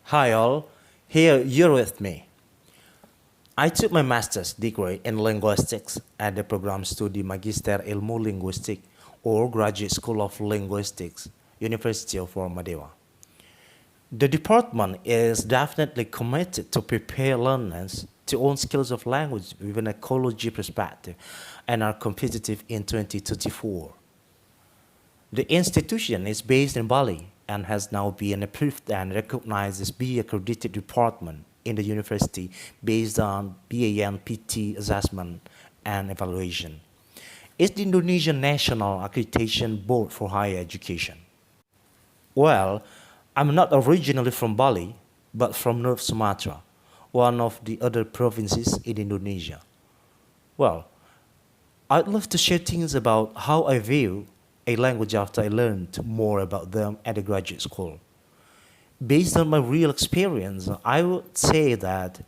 Hi all, here you're with me. I took my master's degree in linguistics at the program Studi Magister Ilmu Linguistik or Graduate School of Linguistics, University of Warmadewa. The department is definitely committed to prepare learners to own skills of language with an ecology perspective and are competitive in 2024. The institution is based in Bali and has now been approved and recognized as B accredited department in the university based on BANPT assessment and evaluation. It's the Indonesian National Accreditation Board for Higher Education. Well, I'm not originally from Bali, but from North Sumatra, one of the other provinces in Indonesia. Well, I'd love to share things about how I view a language after I learned more about them at the graduate school. Based on my real experience, I would say that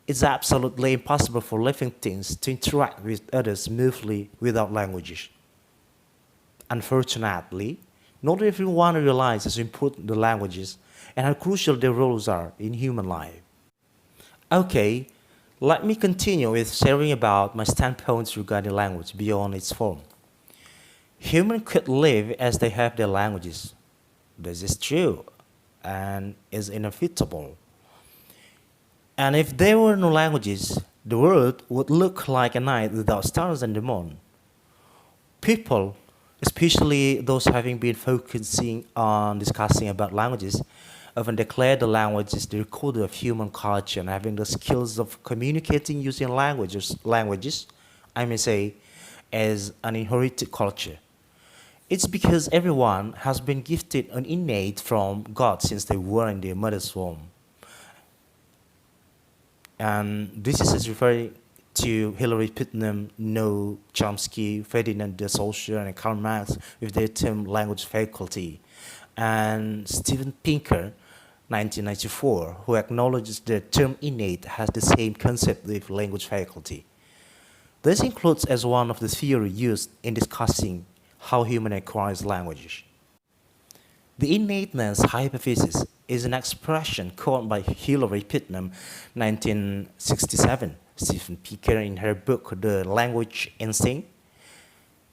it's absolutely impossible for living things to interact with others smoothly without languages. Unfortunately, not everyone realizes how important the languages and how crucial their roles are in human life. Okay, let me continue with sharing about my standpoints regarding language beyond its form. Humans could live as they have their languages. This is true and is inevitable. And if there were no languages, the world would look like a night without stars and the moon. People, especially those having been focusing on discussing about languages, often declare the language is the recorder of human culture and having the skills of communicating using languages, I may say, as an inherited culture. It's because everyone has been gifted an innate from God since they were in their mother's womb. And this is referring to Hilary Putnam, Noam Chomsky, Ferdinand de Saussure, and Karl Marx with their term language faculty, and Steven Pinker, 1994, who acknowledges the term innate has the same concept with language faculty. This includes as one of the theory used in discussing how human acquires languages. The innateness hypothesis is an expression coined by Hilary Putnam, 1967, Stephen Pinker in her book The Language Instinct,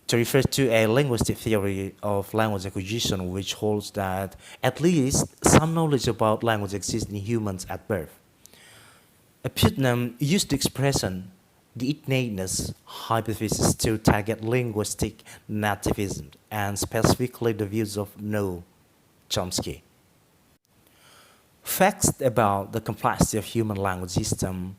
to refer to a linguistic theory of language acquisition which holds that at least some knowledge about language exists in humans at birth. Putnam used the expression the innateness hypothesis to target linguistic nativism and specifically the views of Noam Chomsky. Facts about the complexity of human language system,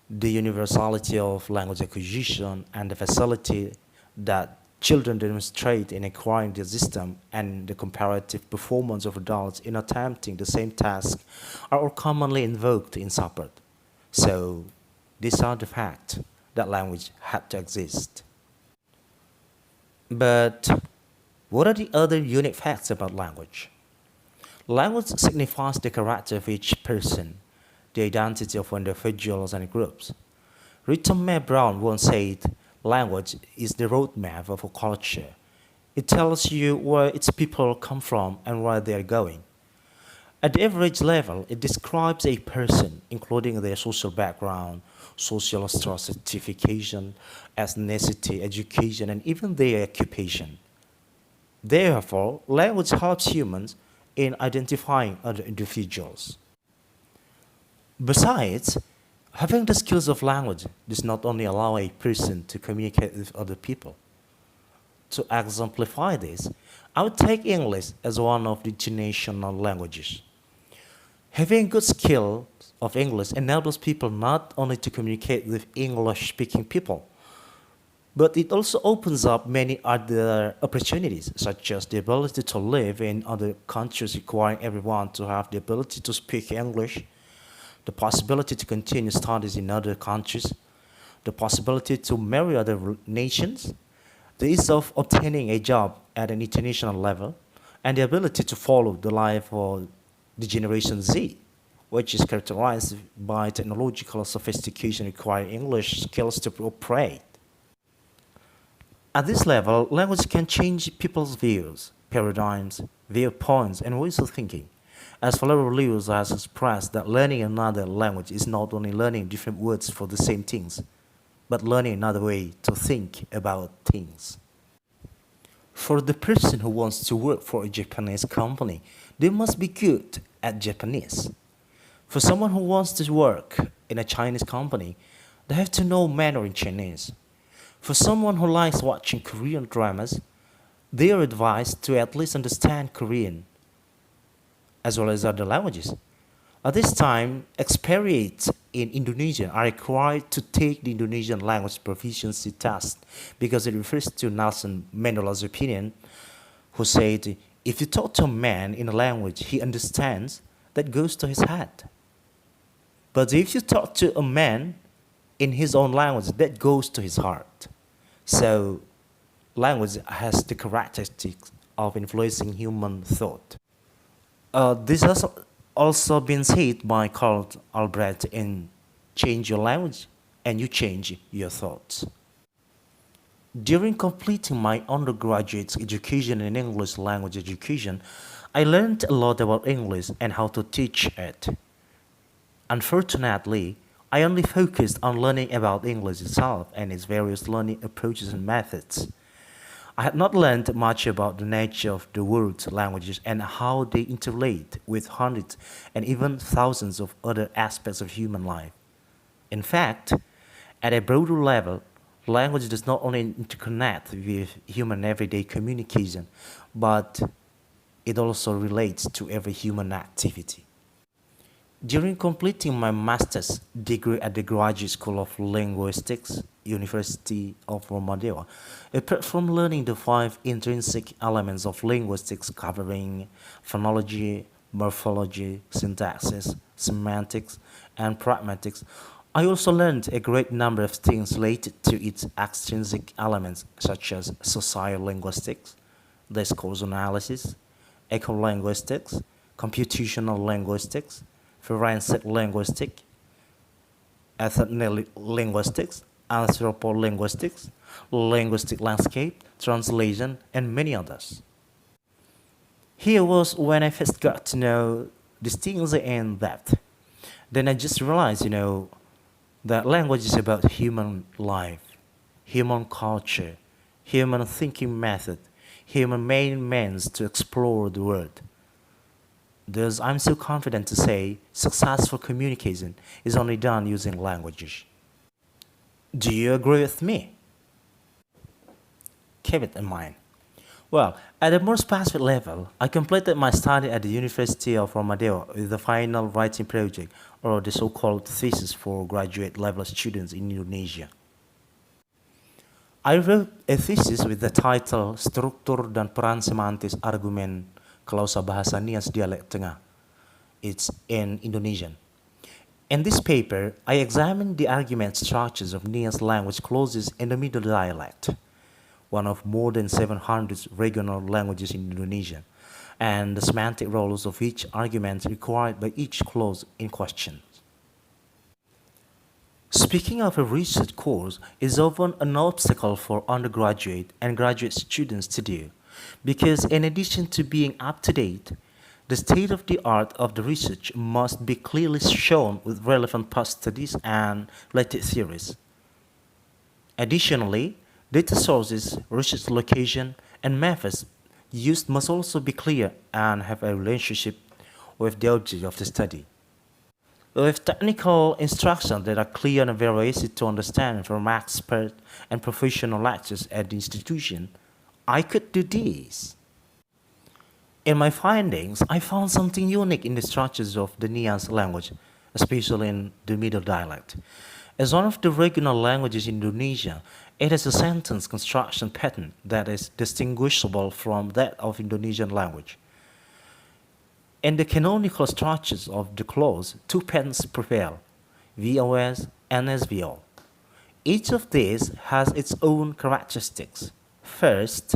the universality of language acquisition, and the facility that children demonstrate in acquiring the system and the comparative performance of adults in attempting the same task are all commonly invoked in support. So, these are the facts that language had to exist. But what are the other unique facts about language? Language signifies the character of each person, the identity of individuals and groups. Rita Mae Brown once said, language is the roadmap of a culture. It tells you where its people come from and where they are going. At the average level, it describes a person, including their social background, social stratification, ethnicity, education, and even their occupation. Therefore, language helps humans in identifying other individuals. Besides, having the skills of language does not only allow a person to communicate with other people. To exemplify this, I would take English as one of the international languages. Having good skills of English enables people not only to communicate with English-speaking people, but it also opens up many other opportunities, such as the ability to live in other countries requiring everyone to have the ability to speak English, the possibility to continue studies in other countries, the possibility to marry other nations, the ease of obtaining a job at an international level, and the ability to follow the life of the Generation Z, which is characterized by technological sophistication requiring English skills to operate. At this level, language can change people's views, paradigms, viewpoints, and ways of thinking, as Valerio Lewis has expressed that learning another language is not only learning different words for the same things, but learning another way to think about things. For the person who wants to work for a Japanese company, they must be good at Japanese. For someone who wants to work in a Chinese company, they have to know Mandarin Chinese. For someone who likes watching Korean dramas, they are advised to at least understand Korean, as well as other languages. At this time, expatriates in Indonesia are required to take the Indonesian language proficiency test because it refers to Nelson Mandela's opinion, who said, if you talk to a man in a language he understands, that goes to his head. But if you talk to a man in his own language, that goes to his heart. So, language has the characteristics of influencing human thought. This has also been said by Karl Albrecht in Change Your Language and You Change Your Thoughts. During completing my undergraduate education in English language education, I learned a lot about English and how to teach it. Unfortunately, I only focused on learning about English itself and its various learning approaches and methods. I had not learned much about the nature of the world's languages and how they interrelate with hundreds and even thousands of other aspects of human life. In fact, at a broader level, language does not only interconnect with human everyday communication, but it also relates to every human activity. During completing my master's degree at the Graduate School of Linguistics, University of Warmadewa, apart from learning the 5 intrinsic elements of linguistics covering phonology, morphology, syntaxis, semantics, and pragmatics, I also learned a great number of things related to its extrinsic elements such as sociolinguistics, discourse analysis, ecolinguistics, computational linguistics, forensic linguistics, ethnic linguistics, anthropolinguistics, linguistic landscape, translation, and many others. Here was when I first got to know these things in depth. Then I just realized, that language is about human life, human culture, human thinking method, human main means to explore the world. Thus, I'm so confident to say successful communication is only done using languages. Do you agree with me? Keep it in mind. Well, at a more specific level, I completed my study at the University of Warmadewa with the final writing project, or the so-called thesis for graduate level students in Indonesia. I wrote a thesis with the title Struktur dan Peran Semantis Argumen Klausa Bahasa Nias Dialek Tengah. It's in Indonesian. In this paper, I examined the argument structures of Nias language clauses in the Middle dialect, one of more than 700 regional languages in Indonesia, and the semantic roles of each argument required by each clause in question. Speaking of a research course is often an obstacle for undergraduate and graduate students to do, because in addition to being up to date, the state of the art of the research must be clearly shown with relevant past studies and related theories. Additionally, data sources, research location, and methods used must also be clear and have a relationship with the object of the study. With technical instructions that are clear and very easy to understand from expert and professional lecturers at the institution, I could do this. In my findings, I found something unique in the structures of the Nias language, especially in the Middle dialect. As one of the regional languages in Indonesia, it has a sentence construction pattern that is distinguishable from that of Indonesian language. In the canonical structures of the clause, 2 patterns prevail, VOS and SVO. Each of these has its own characteristics. First,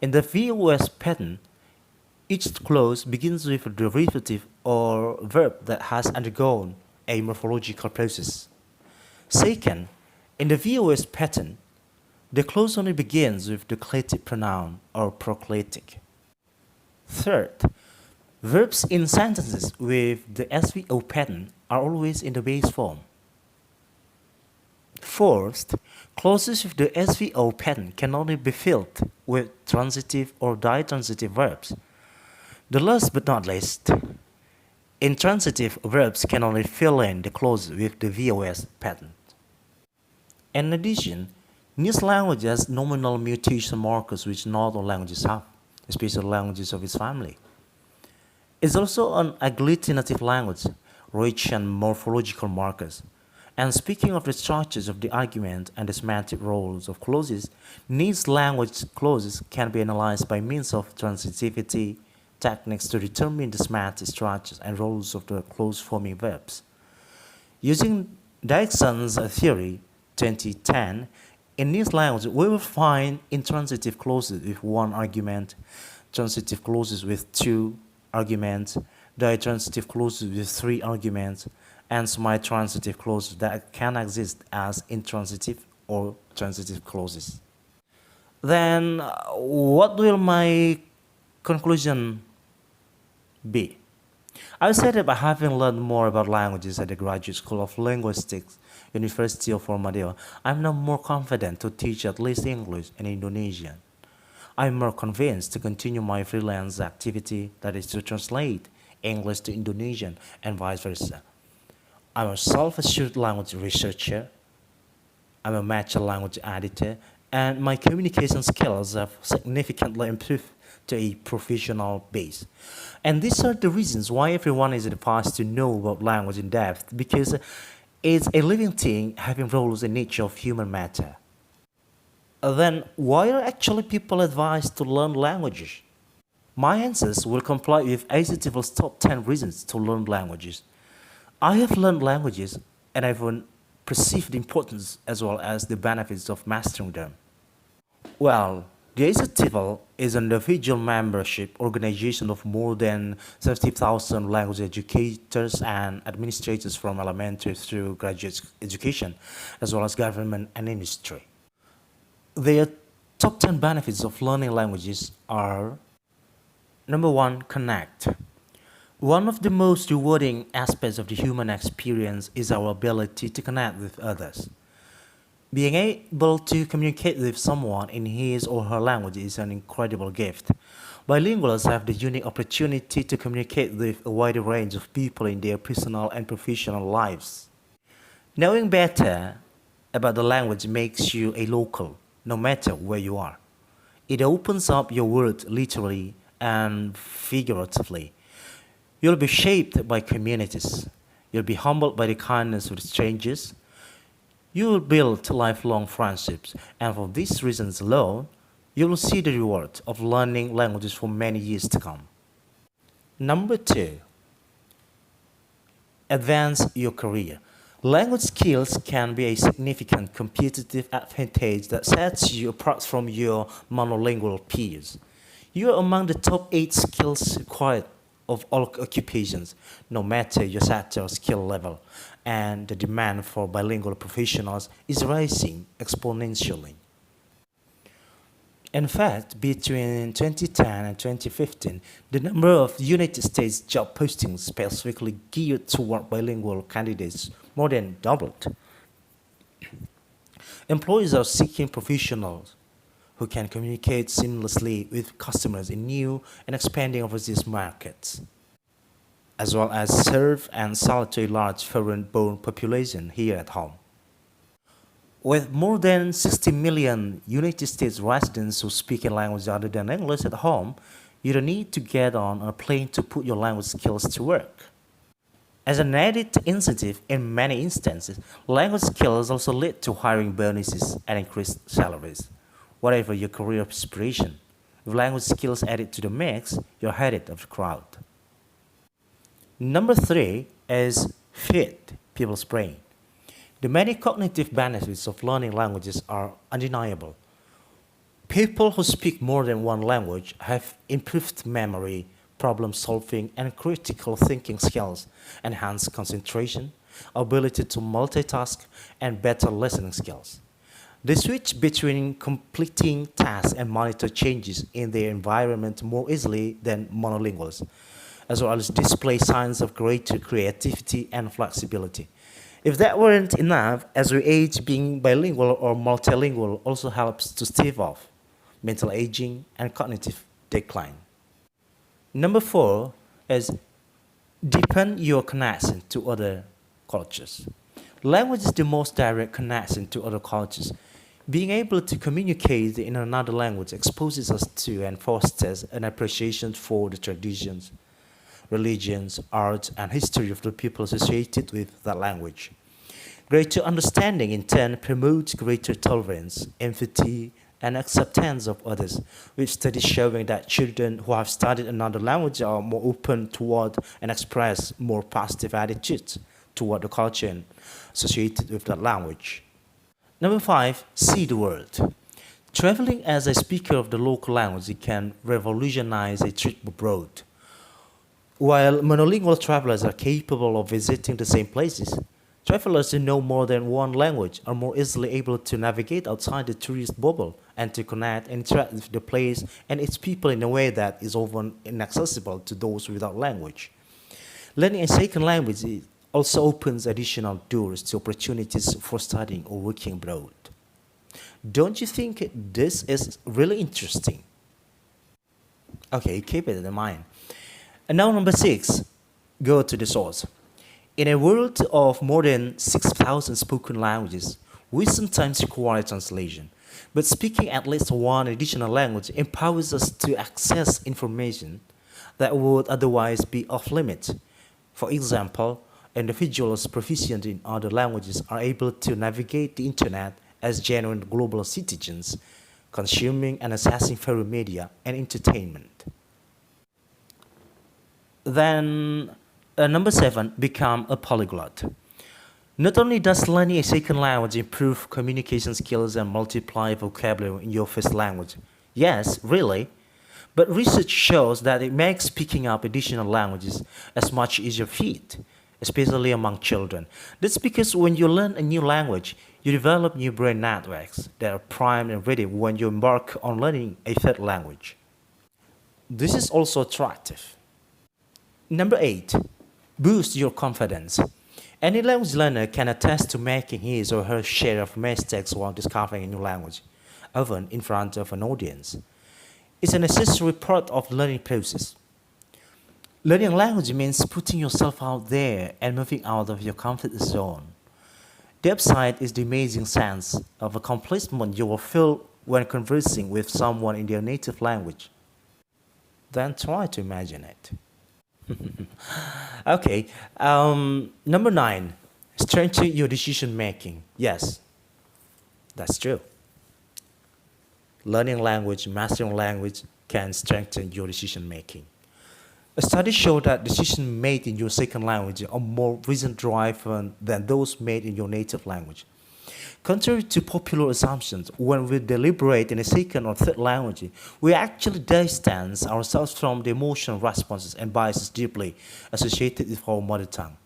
in the VOS pattern, each clause begins with a derivative or verb that has undergone a morphological process. Second, in the VOS pattern, the clause only begins with the clative pronoun or proclitic. Third, Verbs in sentences with the SVO pattern are always in the base form. Fourth, clauses with the SVO pattern can only be filled with transitive or ditransitive verbs. The last but not least, intransitive verbs can only fill in the clause with the VOS pattern. In addition, Nias language has nominal mutation markers which not all languages have, especially languages of its family. It's also an agglutinative language, rich in morphological markers. And speaking of the structures of the argument and the semantic roles of clauses, Nias language clauses can be analyzed by means of transitivity techniques to determine the semantic structures and roles of the clause-forming verbs. Using Dixon's theory, 2010, in Nias language, we will find intransitive clauses with one argument, transitive clauses with two arguments, ditransitive clauses with three arguments, and semi-transitive clauses that can exist as intransitive or transitive clauses. Then, what will my conclusion be? I would say that by having learned more about languages at the Graduate School of Linguistics, University of Warmadewa, I'm now more confident to teach at least English and Indonesian. I'm more convinced to continue my freelance activity, that is to translate English to Indonesian and vice versa. I'm a self-assured language researcher, I'm a mature language editor, and my communication skills have significantly improved to a professional base. And these are the reasons why everyone is advised to know about language in depth, because it's a living thing having roles in nature of human matter. Then why are actually people advised to learn languages? My answers will comply with ACTFL's top 10 reasons to learn languages. I have learned languages and I've perceived the importance as well as the benefits of mastering them. Well, the ACTFL is an individual membership organization of more than 30,000 language educators and administrators from elementary through graduate education, as well as government and industry. Their top 10 benefits of learning languages are: number 1, connect. One of the most rewarding aspects of the human experience is our ability to connect with others. Being able to communicate with someone in his or her language is an incredible gift. Bilinguals have the unique opportunity to communicate with a wider range of people in their personal and professional lives. Knowing better about the language makes you a local, no matter where you are. It opens up your world literally and figuratively. You'll be shaped by communities. You'll be humbled by the kindness of strangers. You will build lifelong friendships, and for these reasons alone, you will see the reward of learning languages for many years to come. Number 2, advance your career. Language skills can be a significant competitive advantage that sets you apart from your monolingual peers. You are among the top 8 skills required of all occupations, no matter your sector or skill level, and the demand for bilingual professionals is rising exponentially. In fact, between 2010 and 2015, the number of United States job postings specifically geared toward bilingual candidates more than doubled. Employers are seeking professionals who can communicate seamlessly with customers in new and expanding overseas markets, as well as serve and sell to a large foreign-born population here at home. With more than 60 million United States residents who speak a language other than English at home, you don't need to get on a plane to put your language skills to work. As an added incentive in many instances, language skills also lead to hiring bonuses and increased salaries. Whatever your career aspiration, with language skills added to the mix, you're ahead of the crowd. Number 3 is feed people's brain. The many cognitive benefits of learning languages are undeniable. People who speak more than one language have improved memory, problem solving, and critical thinking skills, enhanced concentration, ability to multitask, and better listening skills. They switch between completing tasks and monitor changes in their environment more easily than monolinguals. as well as display signs of greater creativity and flexibility. If that weren't enough, as we age, being bilingual or multilingual also helps to stave off mental aging and cognitive decline. Number 4 is deepen your connection to other cultures. Language is the most direct connection to other cultures. Being able to communicate in another language exposes us to and fosters an appreciation for the traditions, religions, arts, and history of the people associated with that language. Greater understanding, in turn, promotes greater tolerance, empathy, and acceptance of others, with studies showing that children who have studied another language are more open toward and express more positive attitudes toward the culture associated with that language. Number 5, see the world. Traveling as a speaker of the local language can revolutionize a trip abroad. While monolingual travelers are capable of visiting the same places, travelers who know more than one language are more easily able to navigate outside the tourist bubble and to connect and interact with the place and its people in a way that is often inaccessible to those without language. Learning a second language also opens additional doors to opportunities for studying or working abroad. Don't you think this is really interesting? Okay, keep it in mind. And now number 6, go to the source. In a world of more than 6,000 spoken languages, we sometimes require translation, but speaking at least one additional language empowers us to access information that would otherwise be off limits. For example, individuals proficient in other languages are able to navigate the internet as genuine global citizens, consuming and accessing various media and entertainment. Then, number 7, become a polyglot. Not only does learning a second language improve communication skills and multiply vocabulary in your first language, yes, really, but research shows that it makes picking up additional languages as much easier feat, especially among children. That's because when you learn a new language, you develop new brain networks that are primed and ready when you embark on learning a third language. This is also attractive. Number 8, boost your confidence. Any language learner can attest to making his or her share of mistakes while discovering a new language, often in front of an audience. It's a necessary part of the learning process. Learning a language means putting yourself out there and moving out of your comfort zone. The upside is the amazing sense of accomplishment you will feel when conversing with someone in their native language. Then try to imagine it. Okay, number 9, strengthen your decision making. Yes, that's true. Learning language, mastering language can strengthen your decision making. A study showed that decisions made in your second language are more reason-driven than those made in your native language. Contrary to popular assumptions, when we deliberate in a second or third language, we actually distance ourselves from the emotional responses and biases deeply associated with our mother tongue.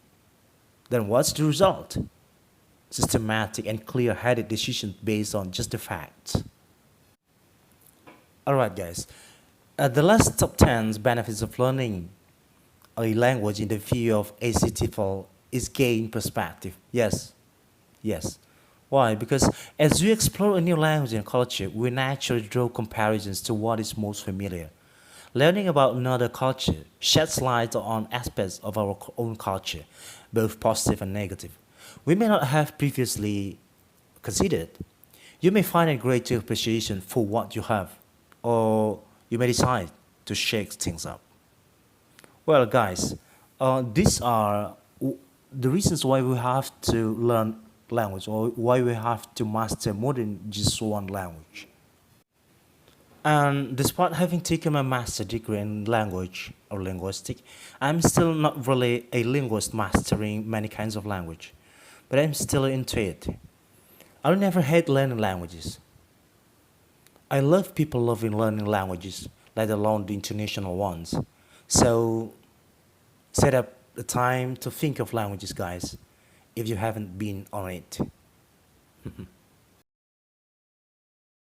Then what's the result? Systematic and clear-headed decisions based on just the facts. Alright guys, the last top 10 benefits of learning a language in the view of ACTFL is gain perspective. Yes. Why? Because as we explore a new language and culture, we naturally draw comparisons to what is most familiar. Learning about another culture sheds light on aspects of our own culture, both positive and negative. We may not have previously considered. You may find a greater appreciation for what you have, or you may decide to shake things up. Well, guys, these are the reasons why we have to learn language, or why we have to master more than just one language. And despite having taken my master degree in language or linguistics, I'm still not really a linguist mastering many kinds of language, but I'm still into it. I'll never hate learning languages. I love people loving learning languages, let alone the international ones. So set up the time to think of languages, guys, if you haven't been on it.